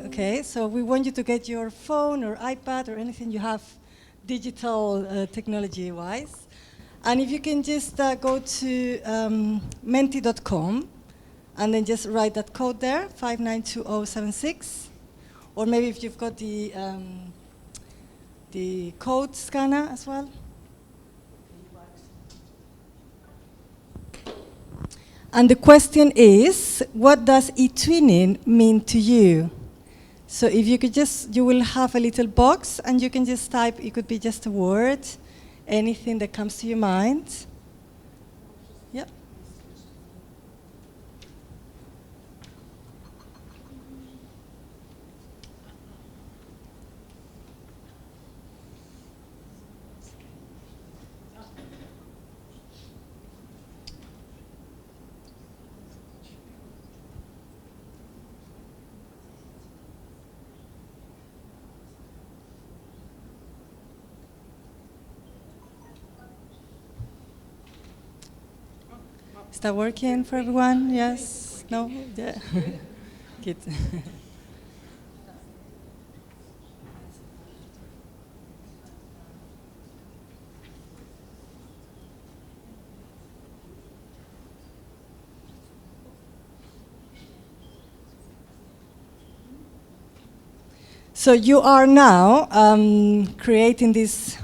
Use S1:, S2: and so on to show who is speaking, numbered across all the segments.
S1: Okay, so we want you to get your phone or iPad or anything you have digital technology-wise. And if you can just go to menti.com and then just write that code there, 592076. Or maybe if you've got the code scanner as well. And the question is, what does eTwinning mean to you? So if you could just, you will have a little box and you can just type, it could be just a word, anything that comes to your mind. Yep. Is that working for everyone? Yes? No? Yeah. Good. So you are now creating this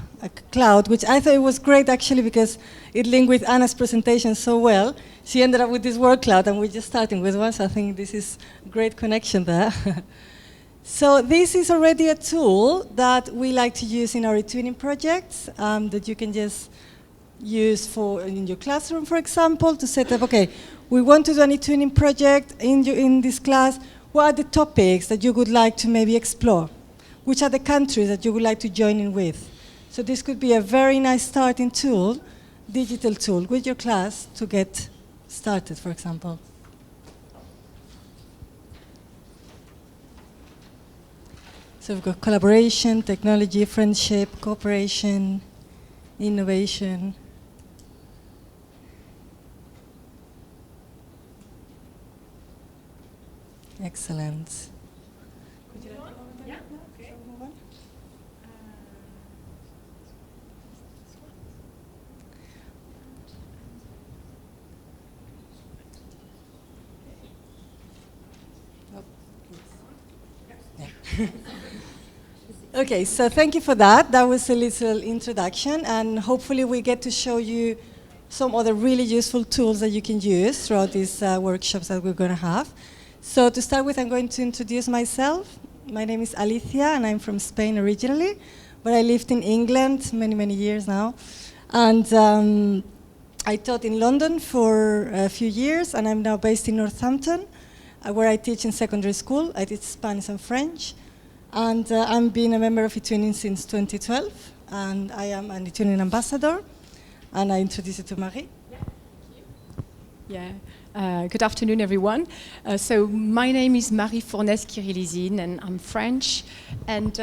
S1: cloud, which I thought it was great actually because it linked with Anna's presentation so well. She ended up with this word cloud and we're just starting with one, so I think this is a great connection there. So this is already a tool that we like to use in our eTwinning projects that you can just use for in your classroom, for example, to set up, okay, we want to do an eTwinning project in this class. What are the topics that you would like to maybe explore? Which are the countries that you would like to join in with? So this could be a very nice starting tool, digital tool, with your class to get started, for example. So we've got collaboration, technology, friendship, cooperation, innovation. Excellent. Could you like to go over there? Yeah, okay. Move on. Okay, so thank you for that. That was a little introduction, and hopefully we get to show you some other really useful tools that you can use throughout these workshops that we're going to have. So to start with, I'm going to introduce myself. My name is Alicia, and I'm from Spain originally, but I lived in England many, many years now. And I taught in London for a few years, and I'm now based in Northampton, where I teach in secondary school. I teach Spanish and French. And I've been a member of eTwinning since 2012, and I am an eTwinning ambassador. And I introduce you to Marie.
S2: Yeah, thank you. Yeah. Good afternoon, everyone. So my name is Marie Fournès Kyrylyszyn, and I'm French. And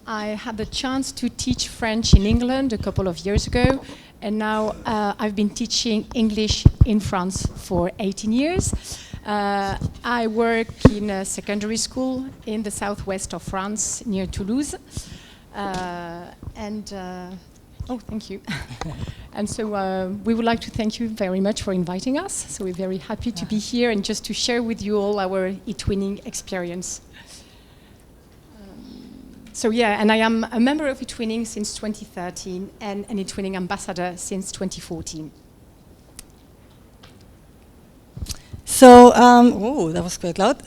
S2: I had the chance to teach French in England a couple of years ago. And now I've been teaching English in France for 18 years. I work in a secondary school in the southwest of France, near Toulouse. Oh, thank you. And so we would like to thank you very much for inviting us. So we're very happy to be here and just to share with you all our eTwinning experience. So yeah, and I am a member of eTwinning since 2013 and an eTwinning ambassador since 2014.
S1: So, oh, that was quite loud.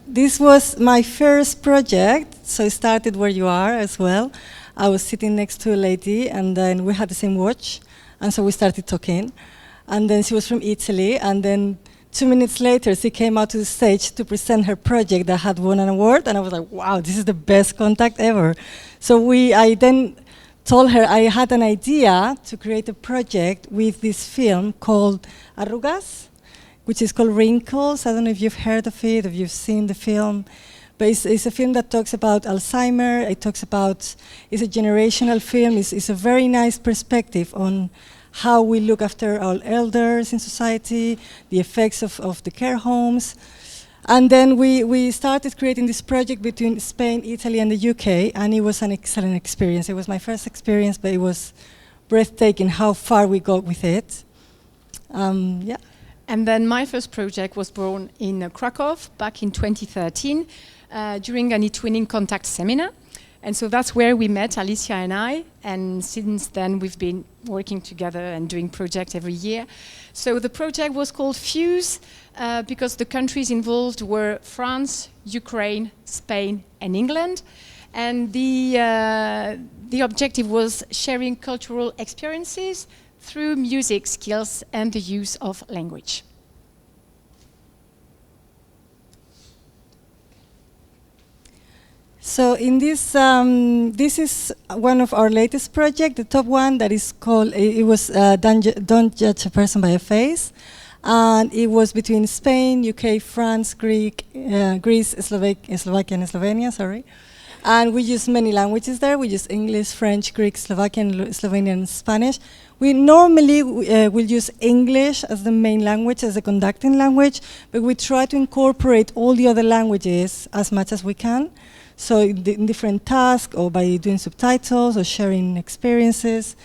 S1: This was my first project, so it started where you are as well. I was sitting next to a lady, and then we had the same watch, and so we started talking. And then she was from Italy, and then 2 minutes later, she came out to the stage to present her project that had won an award, and I was like, wow, this is the best contact ever. So I then told her I had an idea to create a project with this film called Arrugas, which is called Wrinkles. I don't know if you've heard of it, if you've seen the film. But it's a film that talks about Alzheimer. It's a generational film. It's a very nice perspective on how we look after our elders in society, the effects of the care homes. And then we started creating this project between Spain, Italy, and the UK, and it was an excellent experience. It was my first experience, but it was breathtaking how far we got with it. Yeah.
S2: And then my first project was born in Krakow back in 2013 during an eTwinning contact seminar. And so that's where we met, Alicia and I, and since then we've been working together and doing projects every year. So the project was called Fuse because the countries involved were France, Ukraine, Spain, and England. And the objective was sharing cultural experiences through music skills and the use of language.
S1: So in this, this is one of our latest projects, the top one that is called, it was Don't Judge a Person by a Face. And it was between Spain, UK, France, Greece, Slovakia and Slovenia, sorry. And we use many languages there. We use English, French, Greek, Slovakian, Slovenian, and Spanish. We normally will use English as the main language, as the conducting language, but we try to incorporate all the other languages as much as we can. So in different tasks, or by doing subtitles, or sharing experiences.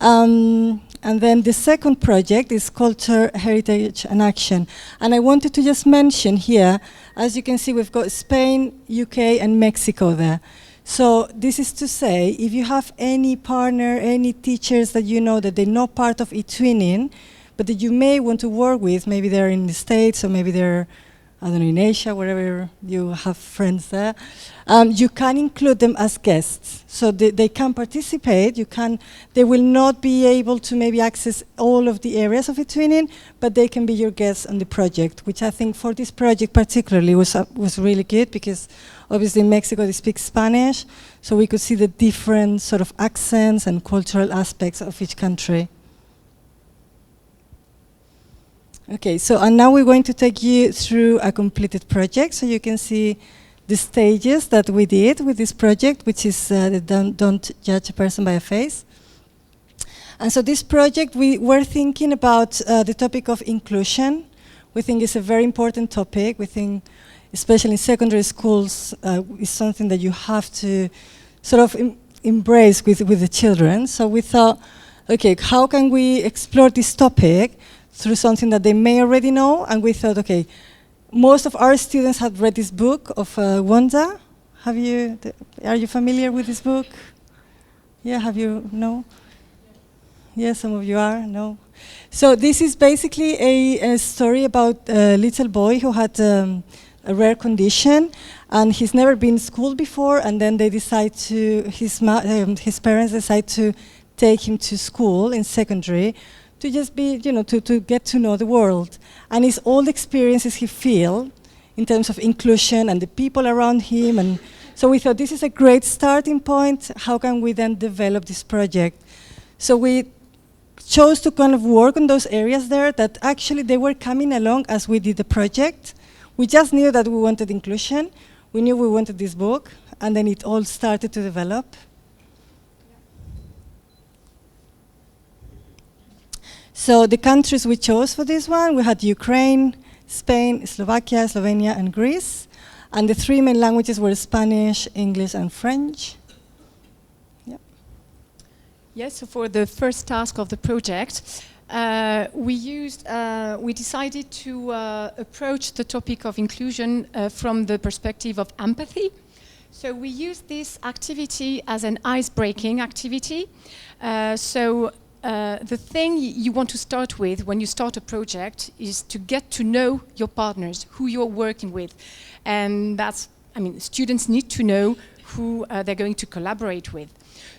S1: And then the second project is Culture, Heritage and Action. And I wanted to just mention here, as you can see, we've got Spain, UK and Mexico there. So this is to say, if you have any partner, any teachers that you know that they're not part of eTwinning, but that you may want to work with, maybe they're in the States or maybe they're, I don't know, in Asia, wherever you have friends there, you can include them as guests. So they can participate, they will not be able to maybe access all of the areas of eTwinning, but they can be your guests on the project, which I think for this project particularly was really good, because obviously in Mexico they speak Spanish, so we could see the different sort of accents and cultural aspects of each country. Okay, so and now we're going to take you through a completed project, so you can see the stages that we did with this project, which is the Don't Judge a Person by a Face. And so this project, we were thinking about the topic of inclusion. We think it's a very important topic. We think, especially in secondary schools, is something that you have to sort of embrace with the children. So we thought, okay, how can we explore this topic through something that they may already know? And we thought, okay, most of our students have read this book of Wanda. Are you familiar with this book? Yeah, have you, no? Yeah, some of you are, no? So this is basically a story about a little boy who had a rare condition, and he's never been to school before, and then they decide to, his parents decide to take him to school in secondary, to just be, you know, to get to know the world. And it's all the experiences he feels in terms of inclusion and the people around him. And so we thought this is a great starting point. How can we then develop this project? So we chose to kind of work on those areas there that actually they were coming along as we did the project. We just knew that we wanted inclusion. We knew we wanted this book, and then it all started to develop. So the countries we chose for this one, we had Ukraine, Spain, Slovakia, Slovenia, and Greece. And the three main languages were Spanish, English, and French. Yep.
S2: Yes, so for the first task of the project, we decided to approach the topic of inclusion from the perspective of empathy. So we used this activity as an ice-breaking activity. The thing you want to start with when you start a project is to get to know your partners, who you're working with. And that's, I mean, students need to know who they're going to collaborate with.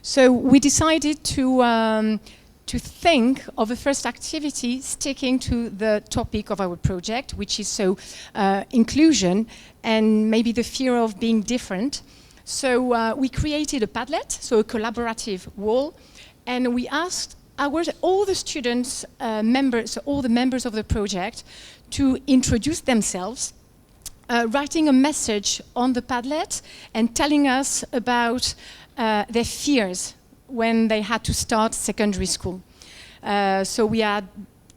S2: So we decided to think of a first activity sticking to the topic of our project, which is inclusion and maybe the fear of being different. So we created a Padlet, so a collaborative wall, and we asked all the students, all the members of the project, to introduce themselves, writing a message on the Padlet and telling us about their fears when they had to start secondary school. So we had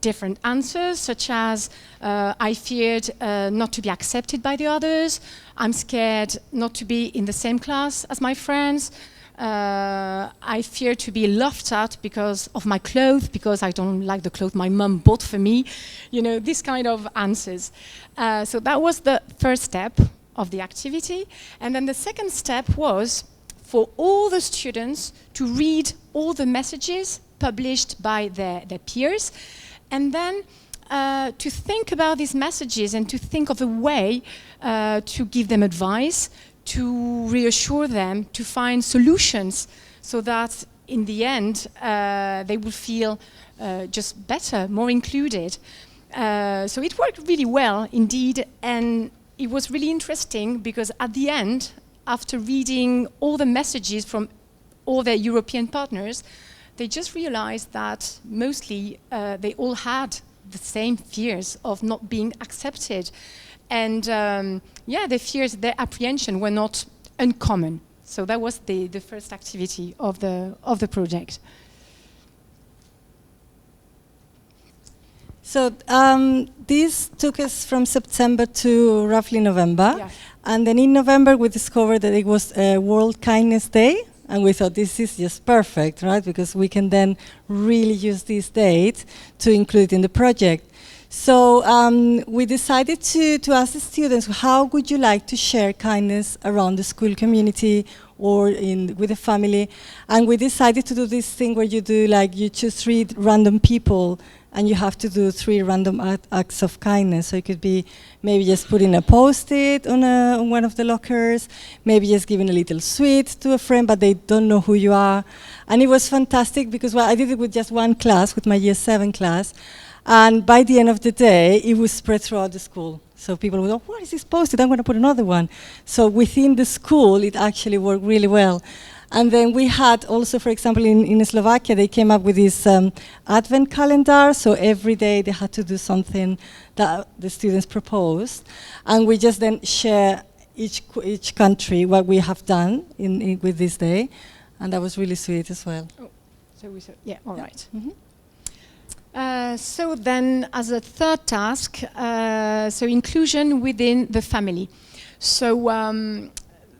S2: different answers, such as I feared not to be accepted by the others, I'm scared not to be in the same class as my friends, I fear to be laughed at because of my clothes, because I don't like the clothes my mum bought for me, you know, this kind of answers. So that was the first step of the activity. And then the second step was for all the students to read all the messages published by their peers, and then to think about these messages and to think of a way to give them advice, to reassure them, to find solutions, so that in the end they will feel just better, more included. So it worked really well indeed, and it was really interesting because at the end, after reading all the messages from all their European partners, they just realized that mostly they all had the same fears of not being accepted. And yeah, their fears, their apprehension were not uncommon. So that was the first activity of the project.
S1: So this took us from September to roughly November.
S2: Yeah.
S1: And then in November we discovered that it was World Kindness Day. And we thought this is just perfect, right? Because we can then really use this date to include it in the project. So we decided to ask the students, how would you like to share kindness around the school community or with the family? And we decided to do this thing where you do, like, you choose 3 random people and you have to do 3 random acts of kindness. So it could be maybe just putting a post-it on one of the lockers, maybe just giving a little sweet to a friend, but they don't know who you are. And it was fantastic because, well, I did it with just one class, with my year 7 class. And by the end of the day, it was spread throughout the school. So people would go, what is this post-it? I'm going to put another one. So within the school, it actually worked really well. And then we had also, for example, in Slovakia, they came up with this advent calendar. So every day they had to do something that the students proposed. And we just then share each country what we have done with this day. And that was really sweet as well.
S2: Oh, so we said, yeah, all right.
S1: Mm-hmm.
S2: So then, as a third task, so inclusion within the family. So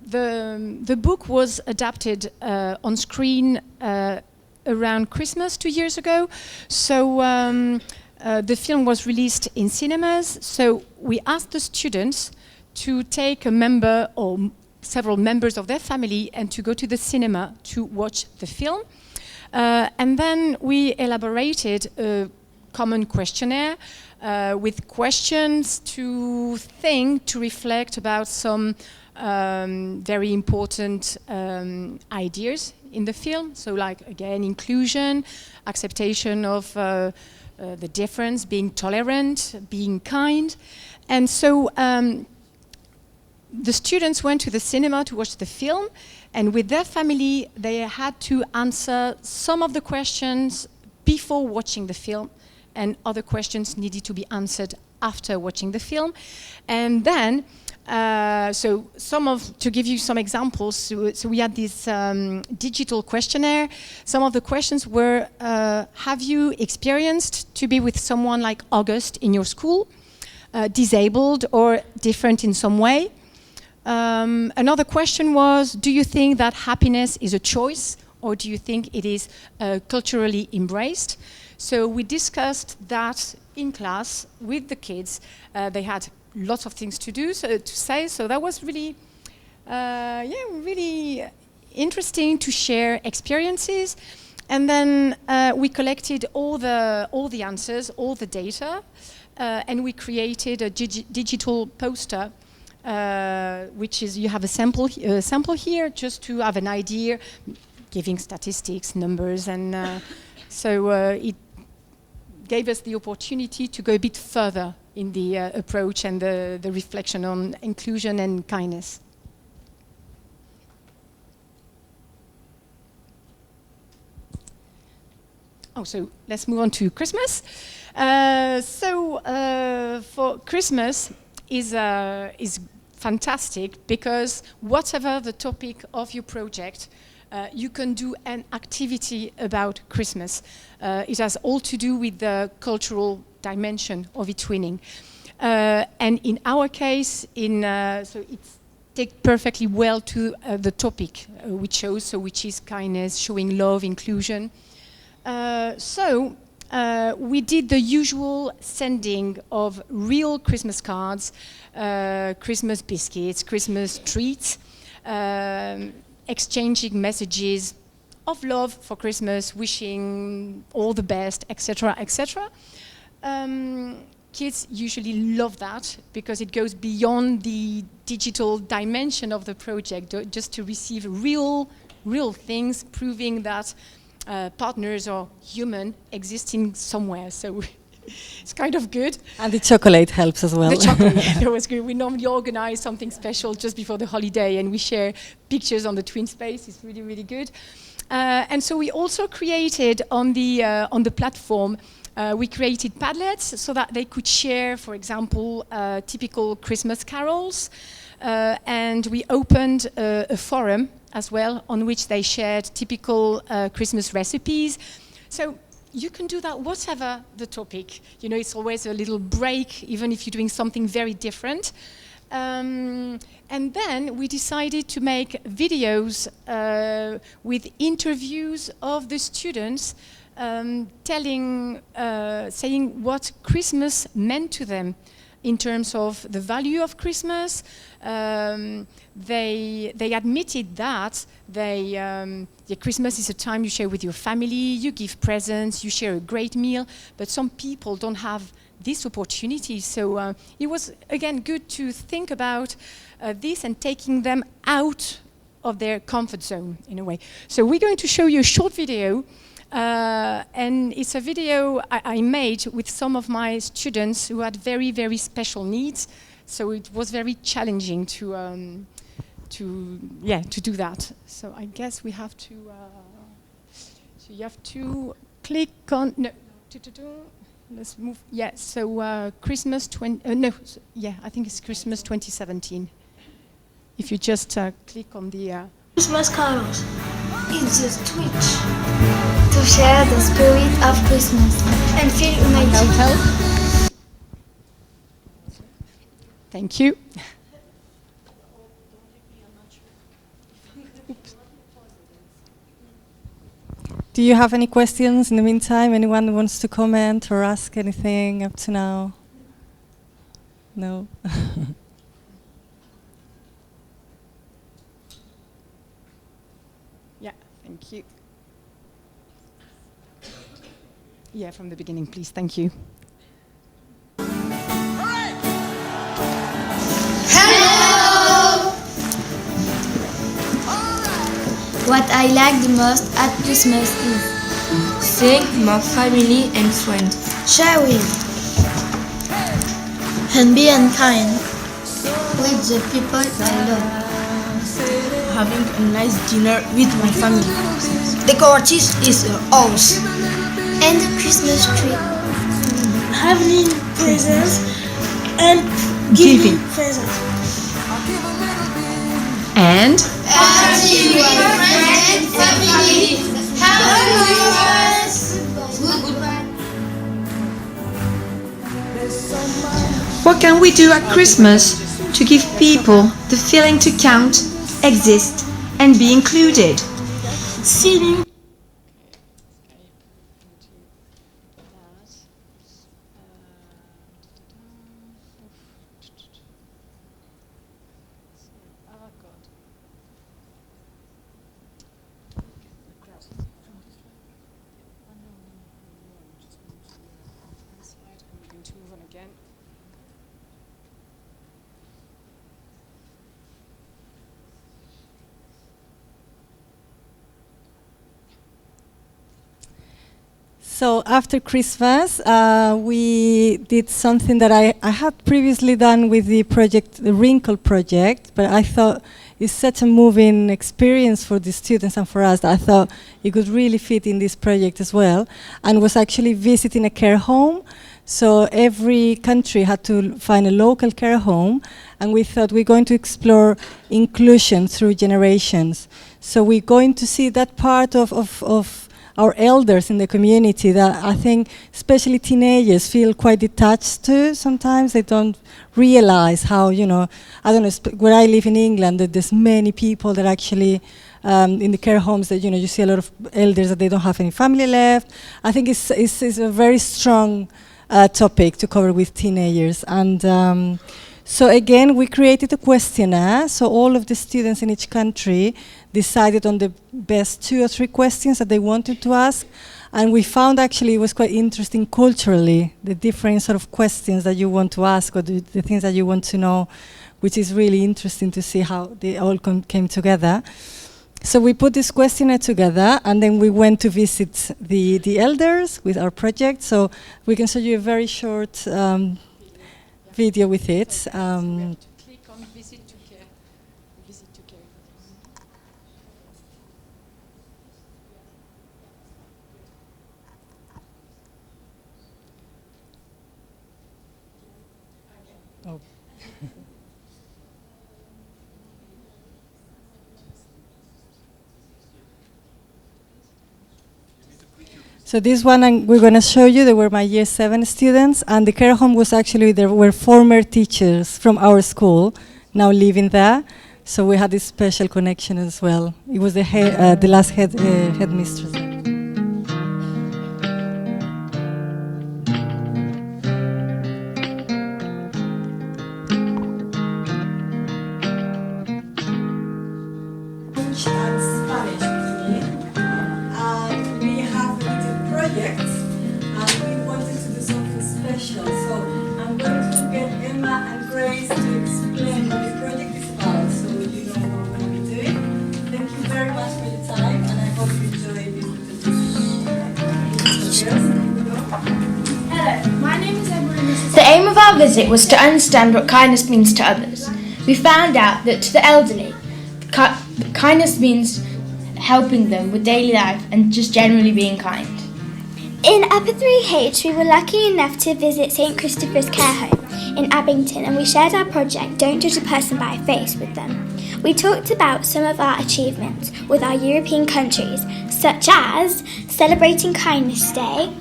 S2: the book was adapted on screen around Christmas 2 years ago. So the film was released in cinemas. So we asked the students to take a member or several members of their family and to go to the cinema to watch the film. And then we elaborated a common questionnaire with questions to think, to reflect about some very important ideas in the film. So, like, again, inclusion, acceptation of the difference, being tolerant, being kind. And so the students went to the cinema to watch the film, and with their family, they had to answer some of the questions before watching the film, and other questions needed to be answered after watching the film. And then, to give you some examples, so we had this digital questionnaire. Some of the questions were, have you experienced to be with someone like August in your school, disabled or different in some way? Another question was, do you think that happiness is a choice, or do you think it is culturally embraced? So we discussed that in class with the kids. They had lots of things to say, so that was really, really interesting to share experiences. And then we collected all the answers, all the data, and we created a digital poster. Which is, you have a sample here just to have an idea, giving statistics, numbers, and so it gave us the opportunity to go a bit further in the approach and the reflection on inclusion and kindness. Oh, so let's move on to Christmas. For Christmas is fantastic because whatever the topic of your project, you can do an activity about Christmas. It has all to do with the cultural dimension of eTwinning. And in our case, so it's take perfectly well to the topic we chose, so which is kindness, showing love, inclusion. We did the usual sending of real Christmas cards, Christmas biscuits, Christmas treats, exchanging messages of love for Christmas, wishing all the best, etc., etc. Kids usually love that because it goes beyond the digital dimension of the project, just to receive real things, proving that partners are human, existing somewhere. So it's kind of good.
S1: And the chocolate helps as well.
S2: The chocolate, yeah, that was good. We normally organize something special just before the holiday, and we share pictures on the Twin Space. It's really, really good. And so we also created on the platform, we created Padlets so that they could share, for example, typical Christmas carols. And we opened a forum as well on which they shared typical Christmas recipes. So you can do that whatever the topic. You know, it's always a little break, even if you're doing something very different. And then we decided to make videos with interviews of the students saying what Christmas meant to them in terms of the value of Christmas. They admitted that Christmas is a time you share with your family, you give presents, you share a great meal, but some people don't have this opportunity. So it was, again, good to think about this and taking them out of their comfort zone, in a way. So we're going to show you a short video. And it's a video I made with some of my students who had very, very special needs. So it was very challenging to do that. So I guess we have to. So you have to click on no. Let's move. Yeah. So Christmas 20. No. Yeah. I think it's Christmas 2017. If you just click on the.
S3: Christmas carols. It's a switch to share the spirit of Christmas and feel united.
S2: Thank you.
S1: Do you have any questions in the meantime? Anyone wants to comment or ask anything up to now? No?
S2: Yeah, thank you. Yeah, from the beginning, please. Thank you.
S3: Hello! What I like the most at Christmas is
S4: seeing my family and friends,
S3: sharing
S4: and being kind
S3: with the people I love,
S4: having a nice dinner with my family.
S3: The gorgeous is a house and the Christmas tree,
S4: Having presents and giving presents.
S2: And
S3: party with friends and family. Happy Christmas! Goodbye.
S5: What can we do at Christmas to give people the feeling to count, exist, and be included?
S4: Singing.
S1: So after Christmas, we did something that I had previously done with the project, the Wrinkle project, but I thought it's such a moving experience for the students and for us that I thought it could really fit in this project as well, and was actually visiting a care home. So every country had to find a local care home, and we thought we're going to explore inclusion through generations. So we're going to see that part of our elders in the community that I think especially teenagers feel quite detached to sometimes. They don't realize how, you know, I don't know, where I live in England, that there's many people that actually in the care homes that, you know, you see a lot of elders that they don't have any family left. I think it's a very strong topic to cover with teenagers. And so again, we created a questionnaire. So all of the students in each country decided on the best 2 or 3 questions that they wanted to ask. And we found actually it was quite interesting culturally, the different sort of questions that you want to ask or the things that you want to know, which is really interesting to see how they all came together. So we put this questionnaire together, and then we went to visit the elders with our project. So we can show you a very short video with it.
S2: So we have to click on visit to care. Visit to care.
S1: Oh. So this one we're going to show you, they were my year 7 students, and the care home was actually, there were former teachers from our school now living there. So we had this special connection as well. It was the last headmistress.
S6: The aim of our visit was to understand what kindness means to others. We found out that to the elderly, kindness means helping them with daily life and just generally being kind.
S3: In Upper 3H, we were lucky enough to visit St Christopher's Care Home in Abington, and we shared our project Don't Judge a Person by a Face with them. We talked about some of our achievements with our European countries, such as celebrating Kindness Day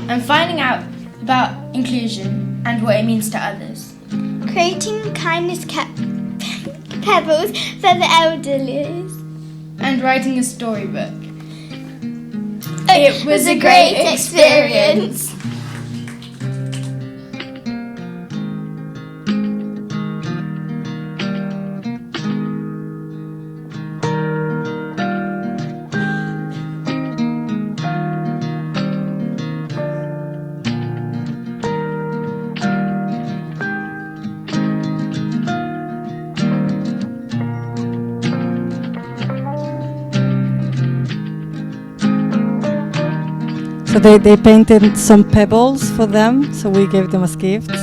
S6: and finding out about inclusion and what it means to others.
S3: Creating kindness pebbles for the elderly.
S6: And writing a storybook. It was a great experience.
S1: So they painted some pebbles for them, so we gave them as gifts.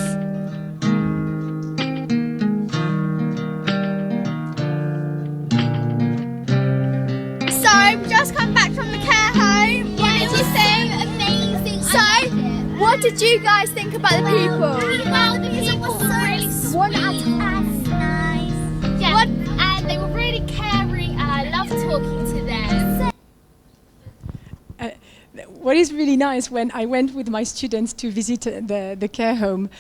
S7: So, we just come back from the care home. What did you think?
S3: Amazing.
S7: So, what did you guys think about the people?
S3: Well, the people were really sweet and nice.
S7: Yeah. And they were really caring, and I loved talking to them.
S2: What is really nice, when I went with my students to visit the care home,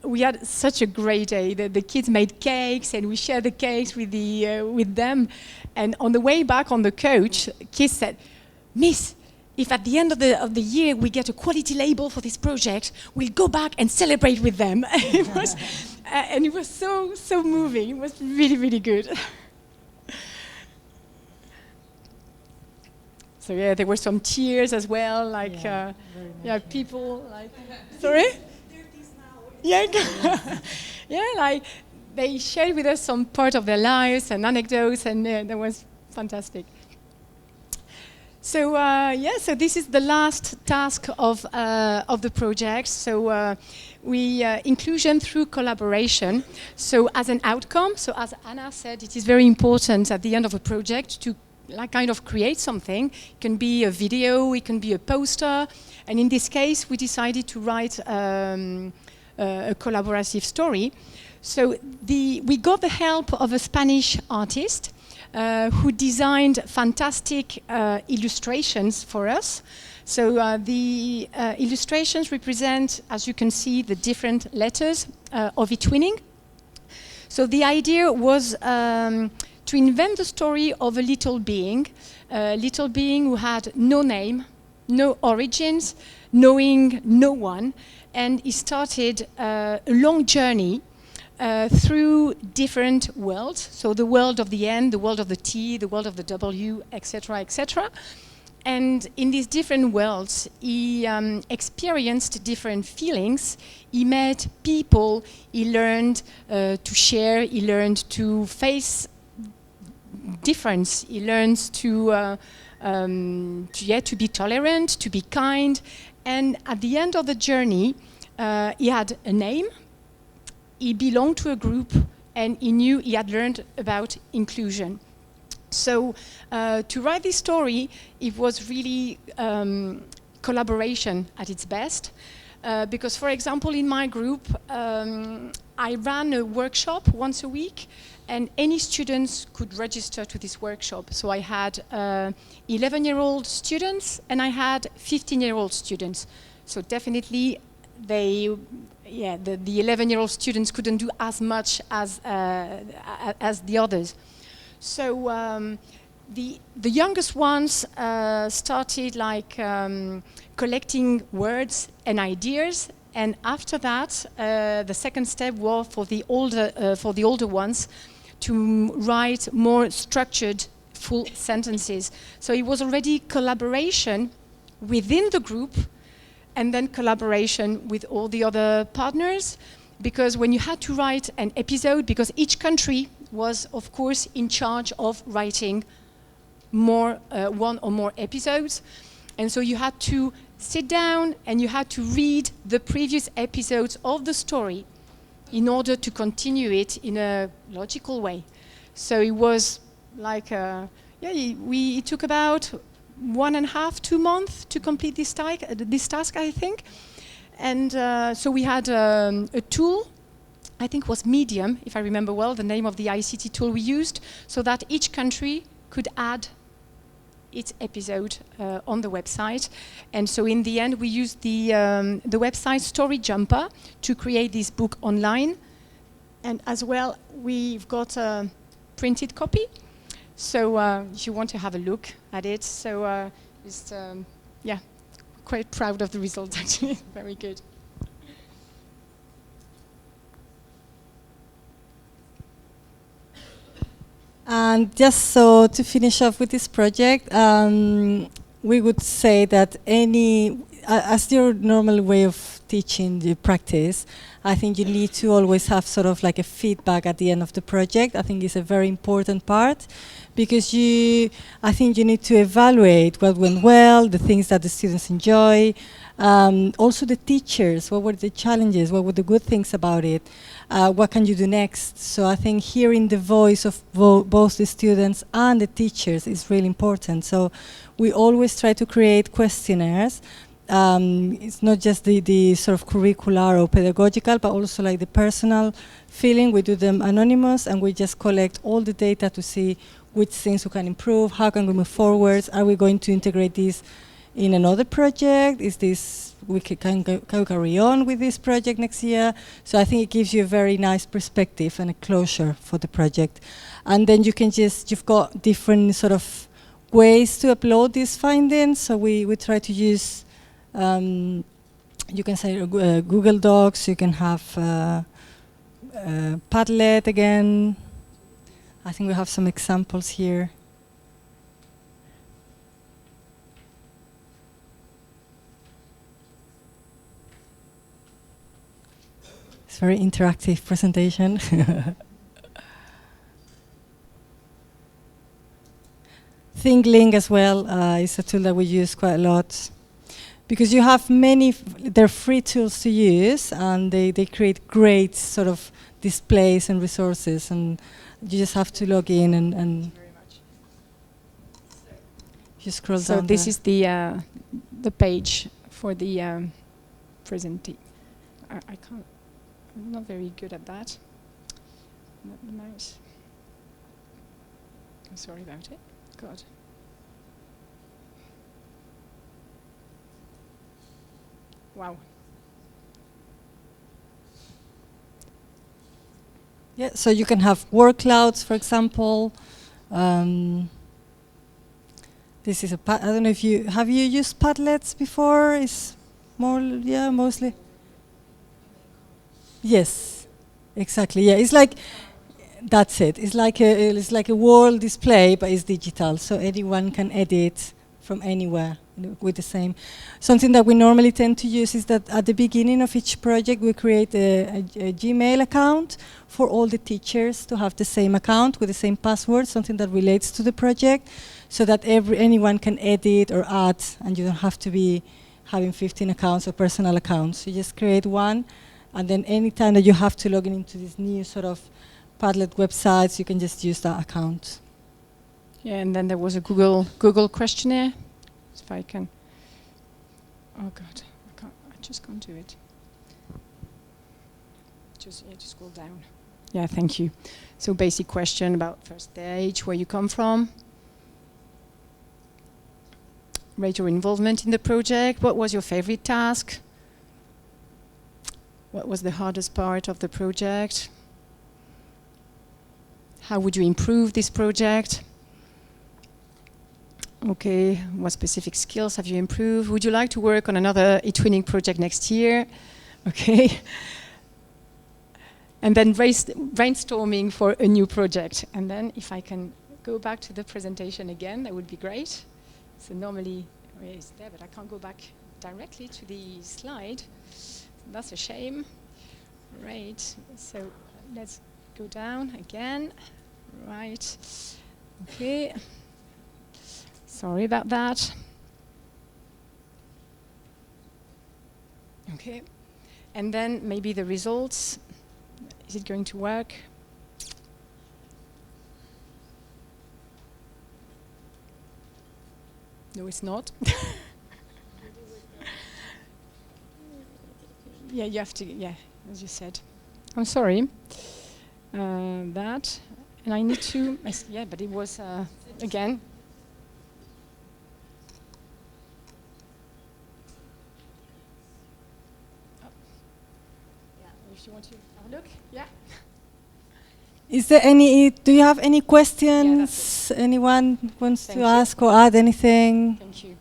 S2: we had such a great day. The kids made cakes, and we shared the cakes with them. And on the way back on the coach, kids said, "Miss, if at the end of the year we get a quality label for this project, we'll go back and celebrate with them." And it was so moving. It was really, really good. So yeah, there were some tears as well, like people like. Sorry. Yeah, yeah, like they shared with us some part of their lives and anecdotes, and that was fantastic. So so this is the last task of the project. So inclusion through collaboration. So as an outcome, so as Anna said, it is very important at the end of a project to kind of create something. It can be a video, it can be a poster, and in this case we decided to write a collaborative story. So we got the help of a Spanish artist who designed fantastic illustrations for us. So the illustrations represent, as you can see, the different letters of eTwinning. So the idea was to invent the story of a little being who had no name, no origins, knowing no one, and he started a long journey through different worlds. So the world of the N, the world of the T, the world of the W, etc., etc. And in these different worlds, he experienced different feelings. He met people. He learned to share. He learned to face difference. He learned to be tolerant, to be kind. And at the end of the journey, he had a name. He belonged to a group, and he knew he had learned about inclusion. So to write this story, it was really collaboration at its best. Because, for example, in my group, I ran a workshop once a week, and any students could register to this workshop. So I had 11-year-old students, and I had 15-year-old students. So definitely, the 11-year-old students couldn't do as much as the others. So the youngest ones started like collecting words and ideas, and after that, the second step was for the older ones to write more structured, full sentences. So it was already collaboration within the group, and then collaboration with all the other partners. Because when you had to write an episode, because each country was, of course, in charge of writing one or more episodes. And so you had to sit down and you had to read the previous episodes of the story in order to continue it in a logical way. So it was like, it took about 1.5 to 2 months to complete this task, I think. And so we had a tool, I think it was Medium, if I remember well, the name of the ICT tool we used, so that each country could add its episode on the website. And so in the end, we used the website Story Jumper to create this book online. And as well, we've got a printed copy. So if you want to have a look at it, so just, quite proud of the result, actually. Very good.
S1: And just so to finish off with this project, we would say that as your normal way of teaching the practice, I think you need to always have sort of like a feedback at the end of the project. I think it's a very important part, because I think you need to evaluate what went well, the things that the students enjoy, also the teachers, what were the challenges, what were the good things about it, what can you do next. So I think hearing the voice of both the students and the teachers is really important. So we always try to create questionnaires. It's not just the sort of curricular or pedagogical, but also like the personal feeling. We do them anonymous, and we just collect all the data to see which things we can improve, how can we move forward, are we going to integrate this in another project, can we carry on with this project next year. So I think it gives you a very nice perspective and a closure for the project. And then you've got different sort of ways to upload these findings. So we try to use, you can say Google Docs, you can have Padlet again. I think we have some examples here. It's a very interactive presentation. ThinkLink as well is a tool that we use quite a lot, because you have they're free tools to use, and they create great sort of displays and resources, and you just have to log in and you scroll down.
S2: So this is the page for the presentation. I can't. I'm not very good at that. Not nice. I'm sorry about it. God. Wow.
S1: Yeah, so you can have word clouds, for example. This is a I don't know if you have you used Padlets before. It's more mostly. Yes, exactly. Yeah, it's like that's it. It's like a wall display, but it's digital, so anyone can edit from anywhere with the same. Something that we normally tend to use is that at the beginning of each project we create a Gmail account for all the teachers to have the same account with the same password, something that relates to the project, so that anyone can edit or add, and you don't have to be having 15 accounts or personal accounts. You just create one, and then anytime that you have to log in into this new sort of Padlet websites, you can just use that account.
S2: Yeah, and then there was a Google questionnaire. If I can. Oh God, I just can't do it. Just scroll down. Yeah, thank you. So basic question about first age, where you come from. Rate your involvement in the project. What was your favorite task? What was the hardest part of the project? How would you improve this project? Okay, what specific skills have you improved? Would you like to work on another eTwinning project next year? Okay. And then brainstorming for a new project. And then if I can go back to the presentation again, that would be great. So normally it's there, but I can't go back directly to the slide. That's a shame. Right, so let's go down again. Right, okay. Sorry about that. Okay, and then maybe the results. Is it going to work? No, it's not. Yeah, you have to, yeah, as you said. I'm sorry. That, and I need to, yeah, but it was, again. If you want to have a look, yeah.
S1: Is there do you have any questions? Yeah, anyone wants to ask or add anything?
S2: Thank you.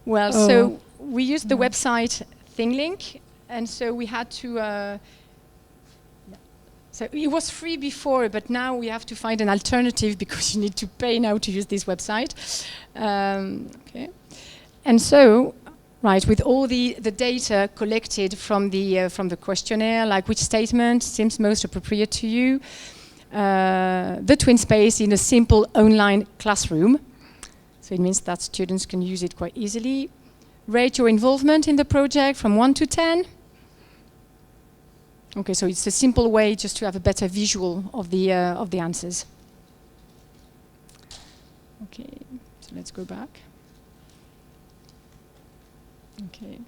S2: Well, so we used the website ThingLink, and so we had to, so it was free before, but now we have to find an alternative because you need to pay now to use this website. Okay. And so, right, with all the data collected from the questionnaire, like which statement seems most appropriate to you, the twin space in a simple online classroom. So it means that students can use it quite easily. Rate your involvement in the project from 1 to 10. Okay, so it's a simple way just to have a better visual of the answers. Okay, so let's go back. Okay.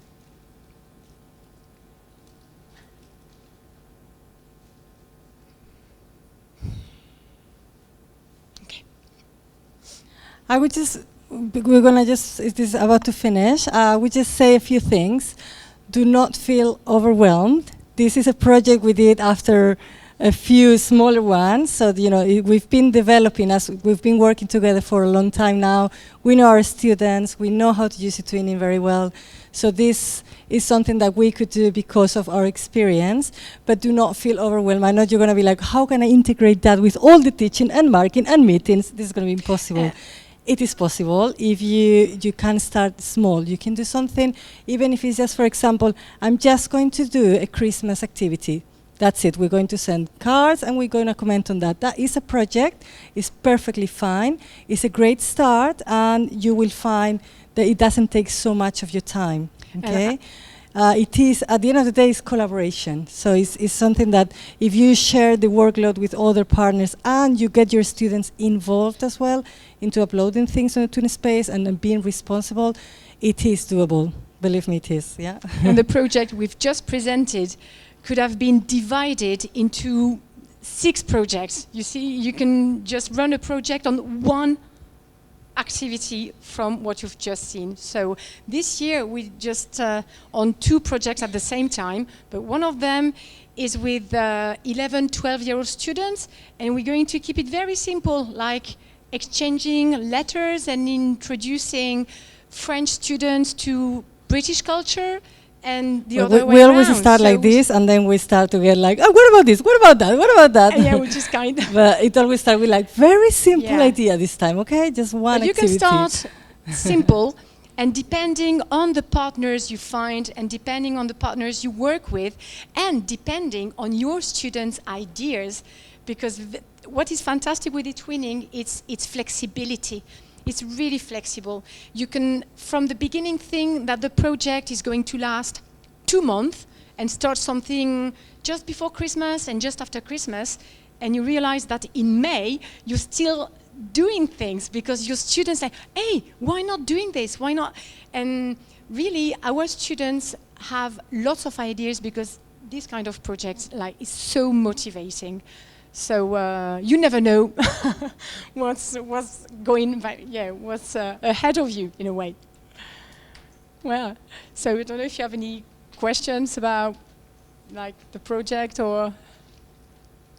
S2: Okay.
S1: I would just, we're gonna just, it is about to finish. We just say a few things. Do not feel overwhelmed. This is a project we did after a few smaller ones. So, you know, we've been developing, as we've been working together for a long time now. We know our students, we know how to use eTwinning very well. So this is something that we could do because of our experience, but do not feel overwhelmed. I know you're gonna be like, how can I integrate that with all the teaching and marking and meetings? This is gonna be impossible. It is possible if you can start small. You can do something, even if it's just, for example, I'm just going to do a Christmas activity. That's it. We're going to send cards and we're going to comment on that. That is a project. It's perfectly fine. It's a great start, and you will find that it doesn't take so much of your time. Okay. It is, at the end of the day, it's collaboration. So it's something that if you share the workload with other partners and you get your students involved as well into uploading things on the Twin Space and then being responsible, it is doable. Believe me, it is. Yeah.
S2: And the project we've just presented could have been divided into 6 projects. You see, you can just run a project on one activity from what you've just seen. So this year we just on 2 projects at the same time, but one of them is with 11, 12-year-old students, and we're going to keep it very simple, like exchanging letters and introducing French students to British culture, and the other way
S1: we
S2: around.
S1: always start
S2: So
S1: like this, and then we start to get like, oh, what about this? What about that? What about that?
S2: yeah, which is kind of.
S1: But it always starts with like very simple
S2: Yeah.
S1: idea this time, okay? Just one
S2: But you
S1: activity.
S2: can start simple, and depending on the partners you find, and depending on the partners you work with, and depending on your students' ideas, because what is fantastic with eTwinning, it's flexibility. It's really flexible. You can, from the beginning, think that the project is going to last 2 months and start something just before Christmas and just after Christmas, and you realize that in May you're still doing things because your students say, hey, why not doing this? Why not? And really, our students have lots of ideas because this kind of project is so motivating. So you never know what's going, what's ahead of you in a way. Well, so I don't know if you have any questions about the project or